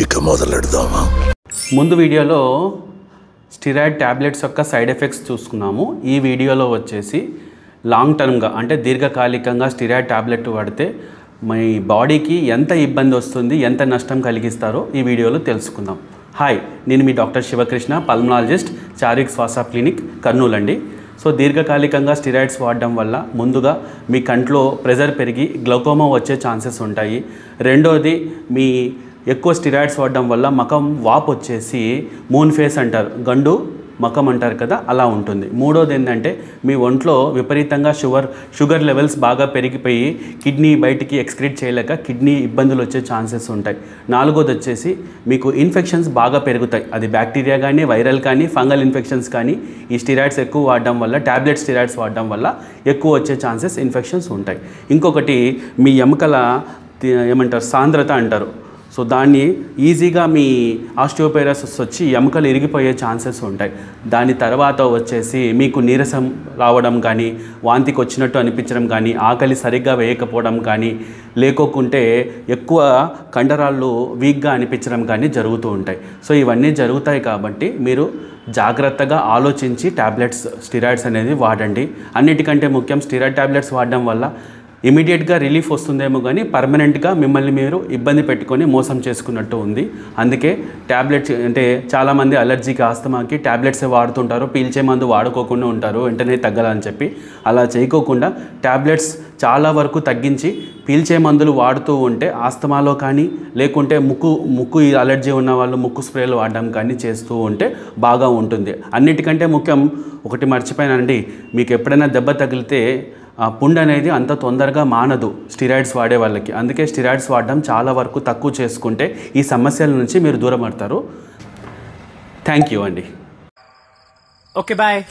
ఇక మొదలెడదామా? ముందు వీడియోలో స్టిరాయిడ్ ట్యాబ్లెట్స్ యొక్క సైడ్ ఎఫెక్ట్స్ చూసుకున్నాము. ఈ వీడియోలో వచ్చేసి లాంగ్ టర్మ్గా అంటే దీర్ఘకాలికంగా స్టిరాయిడ్ ట్యాబ్లెట్ వాడితే మీ బాడీకి ఎంత ఇబ్బంది వస్తుంది, ఎంత నష్టం కలిగిస్తారో ఈ వీడియోలో తెలుసుకుందాం. హాయ్, నేను మీ డాక్టర్ శివకృష్ణ, పల్మనాలజిస్ట్, చారిక్ శ్వాస క్లినిక్, కర్నూలు అండి. సో దీర్ఘకాలికంగా స్టిరాయిడ్స్ వాడడం వల్ల ముందుగా మీ కంట్లో ప్రెజర్ పెరిగి గ్లౌకోమా వచ్చే ఛాన్సెస్ ఉంటాయి. రెండోది, మీ ఎక్కువ స్టిరాయిడ్స్ వాడడం వల్ల మకం వాపు వచ్చేసి మూన్ ఫేస్ అంటారు, గండు మకం అంటారు కదా, అలా ఉంటుంది. మూడోది ఏంటంటే మీ ఒంట్లో విపరీతంగా షుగర్ లెవెల్స్ బాగా పెరిగిపోయి కిడ్నీ బయటికి ఎక్స్క్రీట్ చేయలేక కిడ్నీ ఇబ్బందులు వచ్చే ఛాన్సెస్ ఉంటాయి. నాలుగోది వచ్చేసి మీకు ఇన్ఫెక్షన్స్ బాగా పెరుగుతాయి. అది బ్యాక్టీరియా కానీ, వైరల్ కానీ, ఫంగల్ ఇన్ఫెక్షన్స్ కానీ ఈ స్టిరాయిడ్స్ ఎక్కువ వాడడం వల్ల, ట్యాబ్లెట్ స్టిరాయిడ్స్ వాడడం వల్ల ఎక్కువ వచ్చే ఛాన్సెస్, ఇన్ఫెక్షన్స్ ఉంటాయి. ఇంకొకటి, మీ ఎముకల ఏమంటారు సాంద్రత అంటారు. సో దాన్ని ఈజీగా మీ ఆస్టియోపెరోసిస్ వచ్చి ఎముకలు ఇరిగిపోయే ఛాన్సెస్ ఉంటాయి. దాని తర్వాత వచ్చేసి మీకు నీరసం రావడం కానీ, వాంతికి వచ్చినట్టు అనిపించడం కానీ, ఆకలి సరిగ్గా వేయకపోవడం కానీ, లేకోకుంటే ఎక్కువ కండరాళ్ళు వీక్గా అనిపించడం కానీ జరుగుతూ ఉంటాయి. సో ఇవన్నీ జరుగుతాయి కాబట్టి మీరు జాగ్రత్తగా ఆలోచించి ట్యాబ్లెట్స్, స్టిరాయిడ్స్ అనేది వాడండి. అన్నిటికంటే ముఖ్యం, స్టిరాయిడ్ ట్యాబ్లెట్స్ వాడడం వల్ల ఇమీడియట్గా రిలీఫ్ వస్తుందేమో కానీ పర్మనెంట్గా మిమ్మల్ని మీరు ఇబ్బంది పెట్టుకొని మోసం చేసుకున్నట్టు ఉంది. అందుకే ట్యాబ్లెట్స్ అంటే చాలామంది అలర్జీకి, ఆస్తమాకి ట్యాబ్లెట్సే వాడుతుంటారు, పీల్చే మందు వాడుకోకుండా ఉంటారు వెంటనే తగ్గాలని చెప్పి. అలా చేయకోకుండా ట్యాబ్లెట్స్ చాలా వరకు తగ్గించి పీల్చే మందులు వాడుతూ ఉంటే ఆస్తమాలో కానీ, లేకుంటే ముక్కు అలర్జీ ఉన్న వాళ్ళు ముక్కు స్ప్రేలు వాడడం కానీ చేస్తూ ఉంటే బాగా ఉంటుంది. అన్నిటికంటే ముఖ్యం ఒకటి మర్చిపోయానండి, మీకు ఎప్పుడైనా దెబ్బ తగిలితే ఆ పుండు అనేది అంత తొందరగా మానదు స్టిరాయిడ్స్ వాడే వాళ్ళకి. అందుకే స్టిరాయిడ్స్ వాడడం చాలా వరకు తక్కువ చేసుకుంటే ఈ సమస్యల నుంచి మీరు దూరం పడతారు. థ్యాంక్ యూ అండి. Okay, bye.